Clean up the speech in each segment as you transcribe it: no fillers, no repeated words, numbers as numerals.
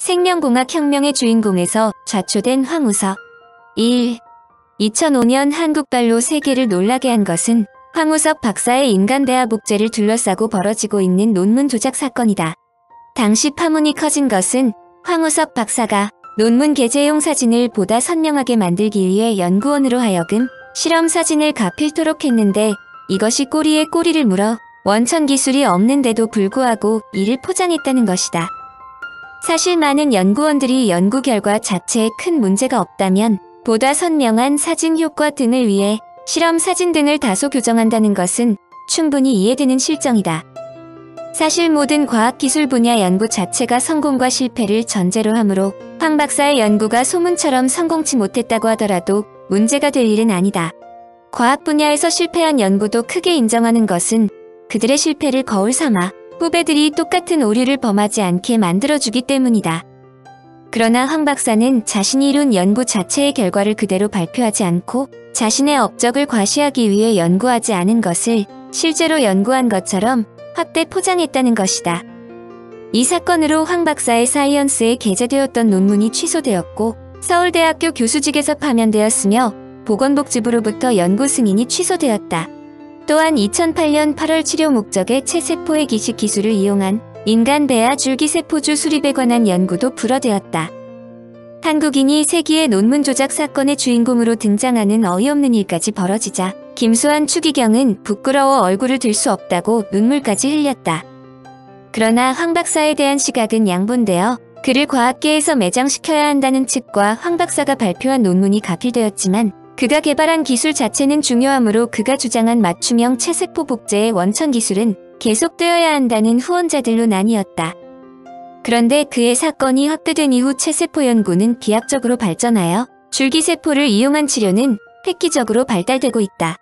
생명공학 혁명의 주인공에서 좌초된 황우석. 1. 2005년 한국발로 세계를 놀라게 한 것은 황우석 박사의 인간배아 복제를 둘러싸고 벌어지고 있는 논문 조작 사건이다. 당시 파문이 커진 것은 황우석 박사가 논문 게재용 사진을 보다 선명하게 만들기 위해 연구원으로 하여금 실험 사진을 가필토록 했는데 이것이 꼬리에 꼬리를 물어 원천 기술이 없는데도 불구하고 이를 포장했다는 것이다. 사실 많은 연구원들이 연구 결과 자체에 큰 문제가 없다면 보다 선명한 사진 효과 등을 위해 실험 사진 등을 다소 교정한다는 것은 충분히 이해되는 실정이다. 사실 모든 과학기술 분야 연구 자체가 성공과 실패를 전제로 하므로 황 박사의 연구가 소문처럼 성공치 못했다고 하더라도 문제가 될 일은 아니다. 과학 분야에서 실패한 연구도 크게 인정하는 것은 그들의 실패를 거울 삼아 후배들이 똑같은 오류를 범하지 않게 만들어주기 때문이다. 그러나 황 박사는 자신이 이룬 연구 자체의 결과를 그대로 발표하지 않고 자신의 업적을 과시하기 위해 연구하지 않은 것을 실제로 연구한 것처럼 확대 포장했다는 것이다. 이 사건으로 황 박사의 사이언스에 게재되었던 논문이 취소되었고 서울대학교 교수직에서 파면되었으며 보건복지부로부터 연구 승인이 취소되었다. 또한 2008년 8월 치료 목적의 체세포의 기식 기술을 이용한 인간배아 줄기세포주 수립에 관한 연구도 불허되었다. 한국인이 세기의 논문 조작 사건의 주인공으로 등장하는 어이없는 일까지 벌어지자 김수환 추기경은 부끄러워 얼굴을 들 수 없다고 눈물까지 흘렸다. 그러나 황 박사에 대한 시각은 양분되어 그를 과학계에서 매장시켜야 한다는 측과 황 박사가 발표한 논문이 가필되었지만 그가 개발한 기술 자체는 중요하므로 그가 주장한 맞춤형 체세포 복제의 원천 기술은 계속되어야 한다는 후원자들로 나뉘었다. 그런데 그의 사건이 확대된 이후 체세포 연구는 비약적으로 발전하여 줄기세포를 이용한 치료는 획기적으로 발달되고 있다.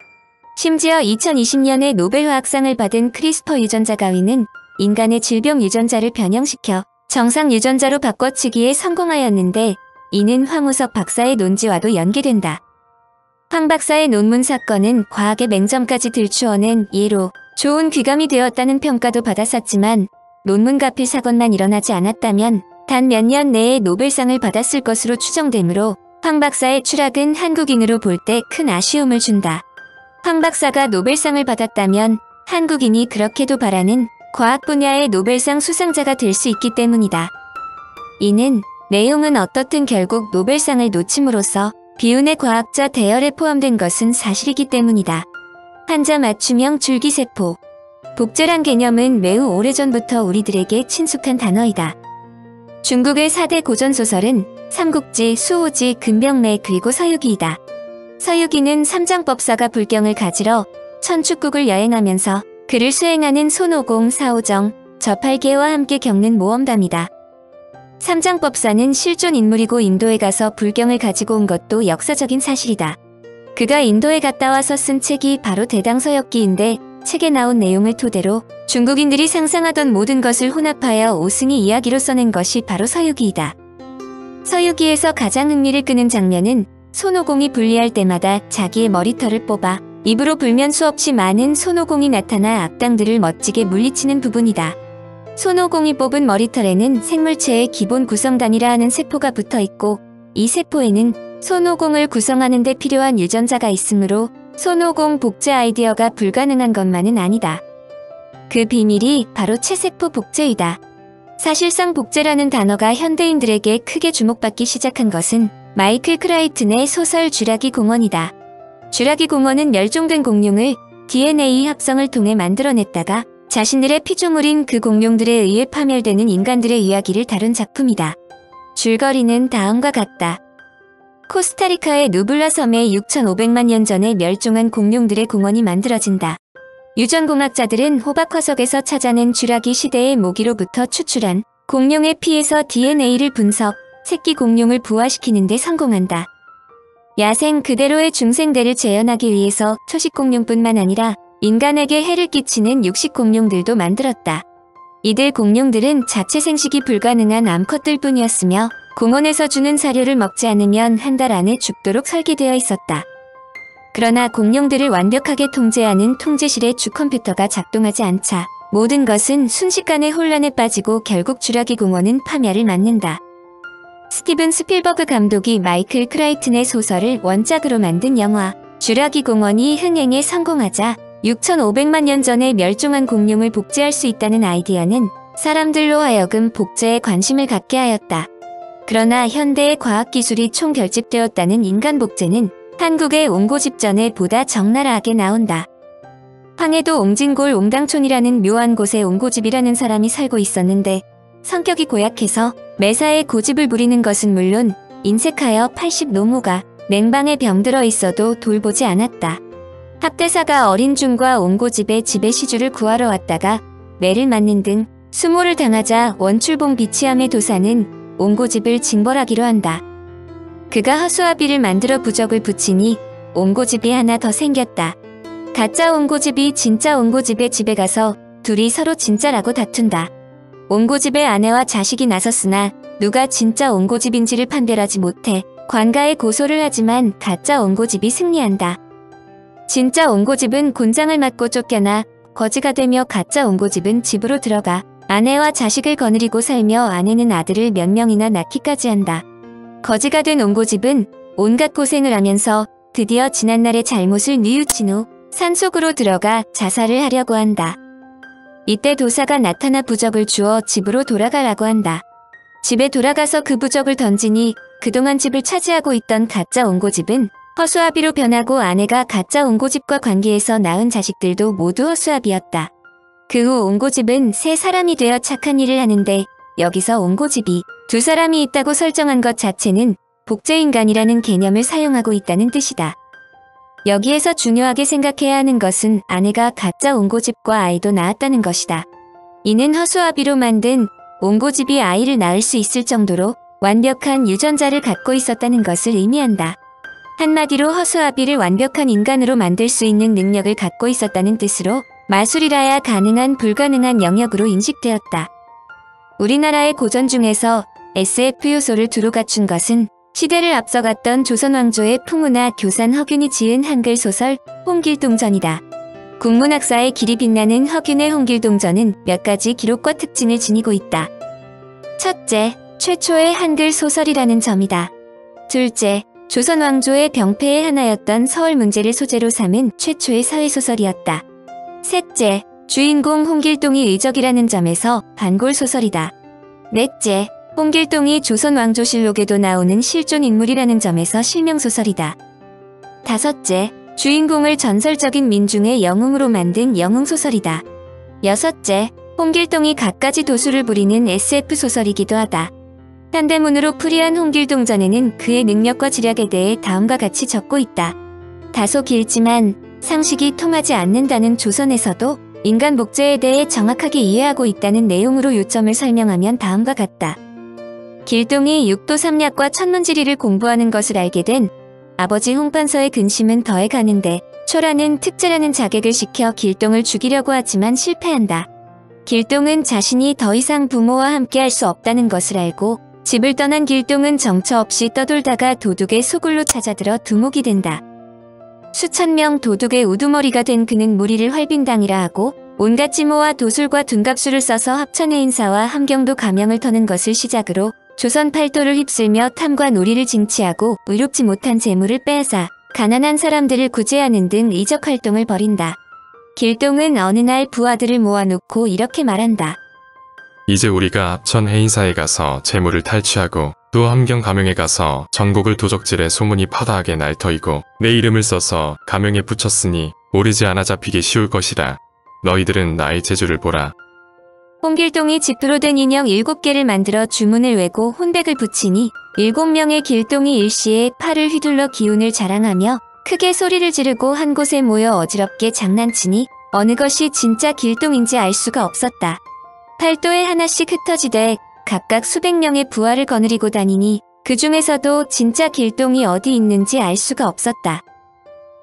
심지어 2020년에 노벨화학상을 받은 크리스퍼 유전자 가위는 인간의 질병 유전자를 변형시켜 정상 유전자로 바꿔치기에 성공하였는데 이는 황우석 박사의 논지와도 연계된다. 황 박사의 논문 사건은 과학의 맹점까지 들추어낸 예로 좋은 귀감이 되었다는 평가도 받았었지만 논문 가필 사건만 일어나지 않았다면 단 몇 년 내에 노벨상을 받았을 것으로 추정되므로 황 박사의 추락은 한국인으로 볼 때 큰 아쉬움을 준다. 황 박사가 노벨상을 받았다면 한국인이 그렇게도 바라는 과학 분야의 노벨상 수상자가 될 수 있기 때문이다. 이는 내용은 어떻든 결국 노벨상을 놓침으로써 비운의 과학자 대열에 포함된 것은 사실이기 때문이다. 환자 맞춤형 줄기세포. 복제란 개념은 매우 오래전부터 우리들에게 친숙한 단어이다. 중국의 4대 고전소설은 삼국지, 수호지, 금병매 그리고 서유기이다. 서유기는 삼장법사가 불경을 가지러 천축국을 여행하면서 그를 수행하는 손오공, 사오정, 저팔계와 함께 겪는 모험담이다. 삼장법사는 실존 인물이고 인도에 가서 불경을 가지고 온 것도 역사적인 사실이다. 그가 인도에 갔다 와서 쓴 책이 바로 대당서역기인데 책에 나온 내용을 토대로 중국인들이 상상하던 모든 것을 혼합하여 오승이 이야기로 써낸 것이 바로 서유기이다. 서유기에서 가장 흥미를 끄는 장면은 손오공이 분리할 때마다 자기의 머리털을 뽑아 입으로 불면 수없이 많은 손오공이 나타나 악당들을 멋지게 물리치는 부분이다. 손오공이 뽑은 머리털에는 생물체의 기본 구성단이라 하는 세포가 붙어있고 이 세포에는 손오공을 구성하는 데 필요한 유전자가 있으므로 손오공 복제 아이디어가 불가능한 것만은 아니다. 그 비밀이 바로 체세포 복제이다. 사실상 복제라는 단어가 현대인들에게 크게 주목받기 시작한 것은 마이클 크라이튼의 소설 쥐라기 공원이다. 쥐라기 공원은 멸종된 공룡을 DNA 합성을 통해 만들어냈다가 자신들의 피조물인 그 공룡들에 의해 파멸되는 인간들의 이야기를 다룬 작품이다. 줄거리는 다음과 같다. 코스타리카의 누블라 섬에 6,500만 년 전에 멸종한 공룡들의 공원이 만들어진다. 유전공학자들은 호박 화석에서 찾아낸 쥐라기 시대의 모기로부터 추출한 공룡의 피에서 DNA를 분석, 새끼 공룡을 부화시키는 데 성공한다. 야생 그대로의 중생대를 재현하기 위해서 초식 공룡뿐만 아니라 인간에게 해를 끼치는 육식 공룡들도 만들었다. 이들 공룡들은 자체 생식이 불가능한 암컷들 뿐이었으며 공원에서 주는 사료를 먹지 않으면 한 달 안에 죽도록 설계되어 있었다. 그러나 공룡들을 완벽하게 통제하는 통제실의 주컴퓨터가 작동하지 않자 모든 것은 순식간에 혼란에 빠지고 결국 쥐라기 공원은 파멸을 맞는다. 스티븐 스필버그 감독이 마이클 크라이튼의 소설을 원작으로 만든 영화 쥬라기 공원이 흥행에 성공하자 6,500만 년 전에 멸종한 공룡을 복제할 수 있다는 아이디어는 사람들로 하여금 복제에 관심을 갖게 하였다. 그러나 현대의 과학기술이 총결집되었다는 인간 복제는 한국의 옹고집전에 보다 적나라하게 나온다. 황해도 옹진골 옹당촌이라는 묘한 곳에 옹고집이라는 사람이 살고 있었는데 성격이 고약해서 매사에 고집을 부리는 것은 물론 인색하여 80노모가 냉방에 병들어 있어도 돌보지 않았다. 학대사가 어린 중과 옹고집의 집에 시주를 구하러 왔다가 매를 맞는 등 수모를 당하자 원출봉 비치함의 도사는 옹고집을 징벌하기로 한다. 그가 허수아비를 만들어 부적을 붙이니 옹고집이 하나 더 생겼다. 가짜 옹고집이 진짜 옹고집의 집에 가서 둘이 서로 진짜라고 다툰다. 옹고집의 아내와 자식이 나섰으나 누가 진짜 옹고집인지를 판별하지 못해 관가에 고소를 하지만 가짜 옹고집이 승리한다. 진짜 옹고집은 곤장을 맞고 쫓겨나 거지가 되며 가짜 옹고집은 집으로 들어가 아내와 자식을 거느리고 살며 아내는 아들을 몇 명이나 낳기까지 한다. 거지가 된 옹고집은 온갖 고생을 하면서 드디어 지난날의 잘못을 뉘우친 후 산속으로 들어가 자살을 하려고 한다. 이때 도사가 나타나 부적을 주어 집으로 돌아가라고 한다. 집에 돌아가서 그 부적을 던지니 그동안 집을 차지하고 있던 가짜 옹고집은 허수아비로 변하고 아내가 가짜 옹고집과 관계해서 낳은 자식들도 모두 허수아비였다. 그 후 옹고집은 새 사람이 되어 착한 일을 하는데 여기서 옹고집이 두 사람이 있다고 설정한 것 자체는 복제인간이라는 개념을 사용하고 있다는 뜻이다. 여기에서 중요하게 생각해야 하는 것은 아내가 가짜 옹고집과 아이도 낳았다는 것이다. 이는 허수아비로 만든 옹고집이 아이를 낳을 수 있을 정도로 완벽한 유전자를 갖고 있었다는 것을 의미한다. 한마디로 허수아비를 완벽한 인간으로 만들 수 있는 능력을 갖고 있었다는 뜻으로 마술이라야 가능한 불가능한 영역으로 인식되었다. 우리나라의 고전 중에서 SF 요소를 두루 갖춘 것은 시대를 앞서갔던 조선왕조의 풍우나 교산 허균이 지은 한글 소설 홍길동전이다. 국문학사의 길이 빛나는 허균의 홍길동전은 몇 가지 기록과 특징을 지니고 있다. 첫째, 최초의 한글 소설이라는 점이다. 둘째, 조선왕조의 병폐의 하나였던 서울 문제를 소재로 삼은 최초의 사회소설이었다. 셋째, 주인공 홍길동이 의적이라는 점에서 반골소설이다. 넷째, 홍길동이 조선왕조실록에도 나오는 실존 인물이라는 점에서 실명소설이다. 다섯째, 주인공을 전설적인 민중의 영웅으로 만든 영웅소설이다. 여섯째, 홍길동이 갖가지 도수를 부리는 SF소설이기도 하다. 현대문으로 풀이한 홍길동전에는 그의 능력과 지략에 대해 다음과 같이 적고 있다. 다소 길지만 상식이 통하지 않는다는 조선에서도 인간 복제에 대해 정확하게 이해하고 있다는 내용으로 요점을 설명하면 다음과 같다. 길동이 육도 삼략과 천문지리를 공부하는 것을 알게 된 아버지 홍판서의 근심은 더해가는데 초라는 특제라는 자객을 시켜 길동을 죽이려고 하지만 실패한다. 길동은 자신이 더 이상 부모와 함께 할 수 없다는 것을 알고 집을 떠난 길동은 정처 없이 떠돌다가 도둑의 소굴로 찾아들어 두목이 된다. 수천 명 도둑의 우두머리가 된 그는 무리를 활빈당이라 하고 온갖 찌모와 도술과 둔갑술을 써서 합천의 인사와 함경도 가명을 터는 것을 시작으로 조선 팔도를 휩쓸며 탐과 놀이를 징치하고 의롭지 못한 재물을 빼앗아 가난한 사람들을 구제하는 등 이적 활동을 벌인다. 길동은 어느 날 부하들을 모아놓고 이렇게 말한다. 이제 우리가 합천 해인사에 가서 재물을 탈취하고 또 함경 가명에 가서 전곡을 도적질해 소문이 파다하게 날터이고 내 이름을 써서 가명에 붙였으니 오르지 않아 잡히기 쉬울 것이라. 너희들은 나의 재주를 보라. 홍길동이 지프로 된 인형 7개를 만들어 주문을 외고 혼백을 붙이니 7명의 길동이 일시에 팔을 휘둘러 기운을 자랑하며 크게 소리를 지르고 한 곳에 모여 어지럽게 장난치니 어느 것이 진짜 길동인지 알 수가 없었다. 팔도에 하나씩 흩어지되 각각 수백 명의 부하를 거느리고 다니니 그 중에서도 진짜 길동이 어디 있는지 알 수가 없었다.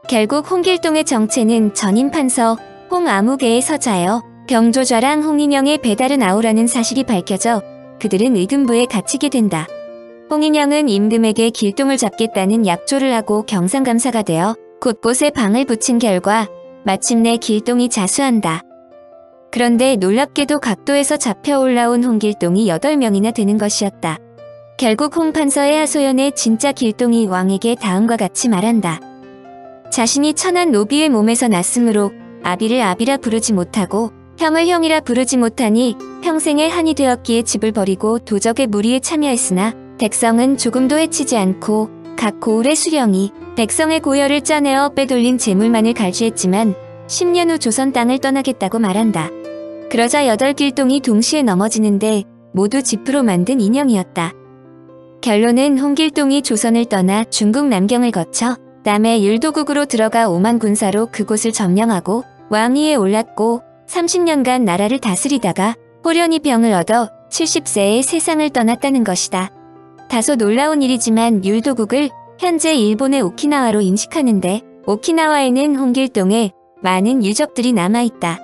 결국 홍길동의 정체는 전임 판서 홍아무개의 서자여 병조좌랑 홍인영의 배달은 아우라는 사실이 밝혀져 그들은 의금부에 갇히게 된다. 홍인영은 임금에게 길동을 잡겠다는 약조를 하고 경상감사가 되어 곳곳에 방을 붙인 결과 마침내 길동이 자수한다. 그런데 놀랍게도 각도에서 잡혀 올라온 홍길동이 8명이나 되는 것이었다. 결국 홍 판서의 하소연에 진짜 길동이 왕에게 다음과 같이 말한다. 자신이 천한 노비의 몸에서 났으므로 아비를 아비라 부르지 못하고 형을 형이라 부르지 못하니 평생의 한이 되었기에 집을 버리고 도적의 무리에 참여했으나 백성은 조금도 해치지 않고 각 고을의 수령이 백성의 고열을 짜내어 빼돌린 재물만을 갈취했지만 10년 후 조선 땅을 떠나겠다고 말한다. 그러자 8길동이 동시에 넘어지는데 모두 지프로 만든 인형이었다. 결론은 홍길동이 조선을 떠나 중국 남경을 거쳐 남해 율도국으로 들어가 5만 군사로 그곳을 점령하고 왕위에 올랐고 30년간 나라를 다스리다가 호련히 병을 얻어 70세에 세상을 떠났다는 것이다. 다소 놀라운 일이지만 율도국을 현재 일본의 오키나와로 인식하는데 오키나와에는 홍길동의 많은 유적들이 남아있다.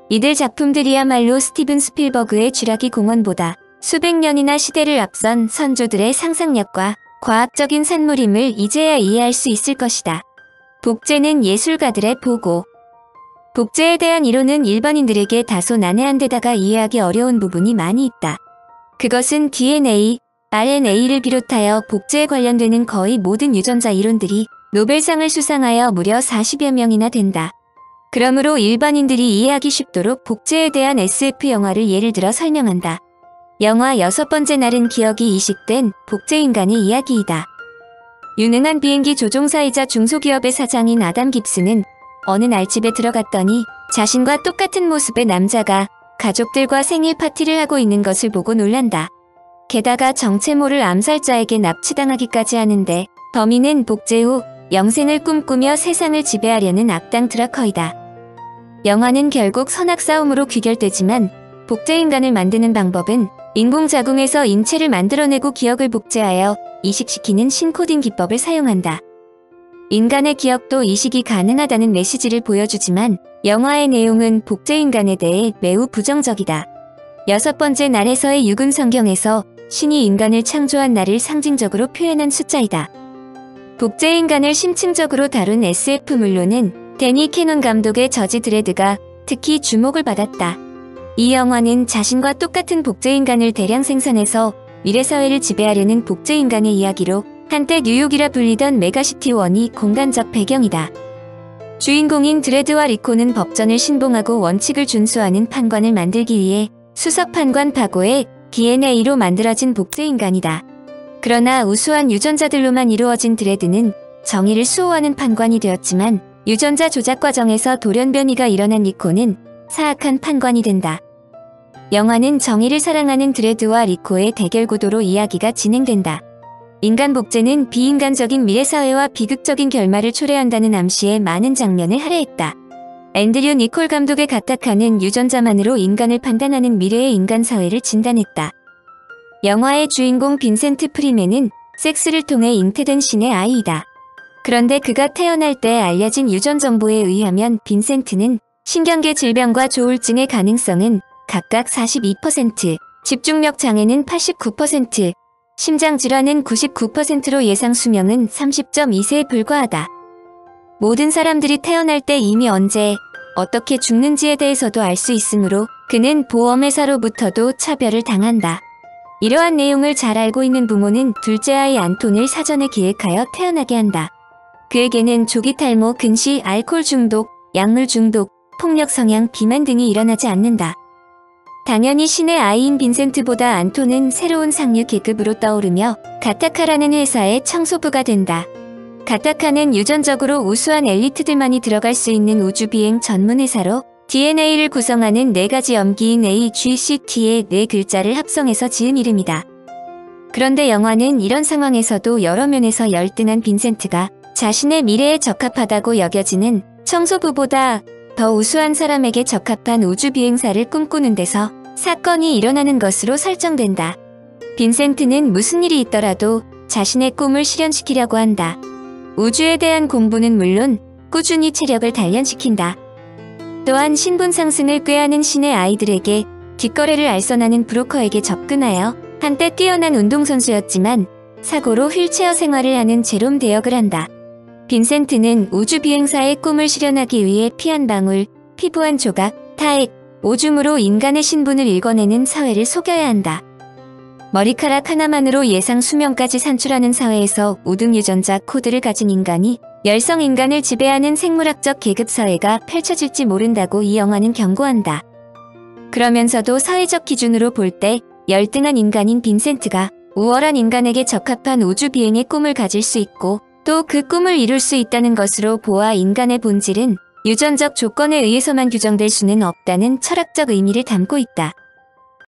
이들 작품들이야말로 스티븐 스필버그의 쥐라기 공원보다 수백 년이나 시대를 앞선 선조들의 상상력과 과학적인 산물임을 이제야 이해할 수 있을 것이다. 복제는 예술가들의 보고. 복제에 대한 이론은 일반인들에게 다소 난해한 데다가 이해하기 어려운 부분이 많이 있다. 그것은 DNA, RNA를 비롯하여 복제에 관련되는 거의 모든 유전자 이론들이 노벨상을 수상하여 무려 40여 명이나 된다. 그러므로 일반인들이 이해하기 쉽도록 복제에 대한 SF 영화를 예를 들어 설명한다. 영화 6번째 날은 기억이 이식된 복제인간의 이야기이다. 유능한 비행기 조종사이자 중소기업의 사장인 아담 깁스는 어느 날 집에 들어갔더니 자신과 똑같은 모습의 남자가 가족들과 생일 파티를 하고 있는 것을 보고 놀란다. 게다가 정체 모를 암살자에게 납치당하기까지 하는데 범인은 복제 후 영생을 꿈꾸며 세상을 지배하려는 악당 드라커이다. 영화는 결국 선악싸움으로 귀결되지만 복제인간을 만드는 방법은 인공자궁에서 인체를 만들어내고 기억을 복제하여 이식시키는 신코딩 기법을 사용한다. 인간의 기억도 이식이 가능하다는 메시지를 보여주지만 영화의 내용은 복제인간에 대해 매우 부정적이다. 6번째 날에서의 육은 성경에서 신이 인간을 창조한 날을 상징적으로 표현한 숫자이다. 복제인간을 심층적으로 다룬 SF물로는 데니 캐논 감독의 저지 드레드가 특히 주목을 받았다. 이 영화는 자신과 똑같은 복제인간을 대량 생산해서 미래사회를 지배하려는 복제인간의 이야기로 한때 뉴욕이라 불리던 메가시티 1이 공간적 배경이다. 주인공인 드레드와 리코는 법전을 신봉하고 원칙을 준수하는 판관을 만들기 위해 수석판관 파고의 DNA로 만들어진 복제인간이다. 그러나 우수한 유전자들로만 이루어진 드레드는 정의를 수호하는 판관이 되었지만 유전자 조작 과정에서 돌연변이가 일어난 리코는 사악한 판관이 된다. 영화는 정의를 사랑하는 드레드와 리코의 대결 구도로 이야기가 진행된다. 인간 복제는 비인간적인 미래사회와 비극적인 결말을 초래한다는 암시에 많은 장면을 할애했다. 앤드류 니콜 감독의 가타카는 유전자만으로 인간을 판단하는 미래의 인간 사회를 진단했다. 영화의 주인공 빈센트 프리맨은 섹스를 통해 잉태된 신의 아이이다. 그런데 그가 태어날 때 알려진 유전 정보에 의하면 빈센트는 신경계 질병과 조울증의 가능성은 각각 42%, 집중력 장애는 89%, 심장질환은 99%로 예상 수명은 30.2세에 불과하다. 모든 사람들이 태어날 때 이미 언제, 어떻게 죽는지에 대해서도 알 수 있으므로 그는 보험회사로부터도 차별을 당한다. 이러한 내용을 잘 알고 있는 부모는 둘째 아이 안톤을 사전에 기획하여 태어나게 한다. 그에게는 조기 탈모, 근시, 알코올 중독, 약물 중독, 폭력 성향, 비만 등이 일어나지 않는다. 당연히 신의 아이인 빈센트보다 안톤은 새로운 상류 계급으로 떠오르며 가타카라는 회사의 청소부가 된다. 가타카는 유전적으로 우수한 엘리트들만이 들어갈 수 있는 우주비행 전문 회사로 DNA를 구성하는 4가지 염기인 A, G, C, T의 4글자를 합성해서 지은 이름이다. 그런데 영화는 이런 상황에서도 여러 면에서 열등한 빈센트가 자신의 미래에 적합하다고 여겨지는 청소부보다 더 우수한 사람에게 적합한 우주비행사를 꿈꾸는 데서 사건이 일어나는 것으로 설정된다. 빈센트는 무슨 일이 있더라도 자신의 꿈을 실현시키려고 한다. 우주에 대한 공부는 물론 꾸준히 체력을 단련시킨다. 또한 신분 상승을 꾀하는 신의 아이들에게 뒷거래를 알선하는 브로커에게 접근하여 한때 뛰어난 운동선수였지만 사고로 휠체어 생활을 하는 제롬 대역을 한다. 빈센트는 우주비행사의 꿈을 실현하기 위해 피 한 방울, 피부 한 조각, 타액, 오줌으로 인간의 신분을 읽어내는 사회를 속여야 한다. 머리카락 하나만으로 예상 수명까지 산출하는 사회에서 우등 유전자 코드를 가진 인간이 열성 인간을 지배하는 생물학적 계급 사회가 펼쳐질지 모른다고 이 영화는 경고한다. 그러면서도 사회적 기준으로 볼 때 열등한 인간인 빈센트가 우월한 인간에게 적합한 우주 비행의 꿈을 가질 수 있고 또 그 꿈을 이룰 수 있다는 것으로 보아 인간의 본질은 유전적 조건에 의해서만 규정될 수는 없다는 철학적 의미를 담고 있다.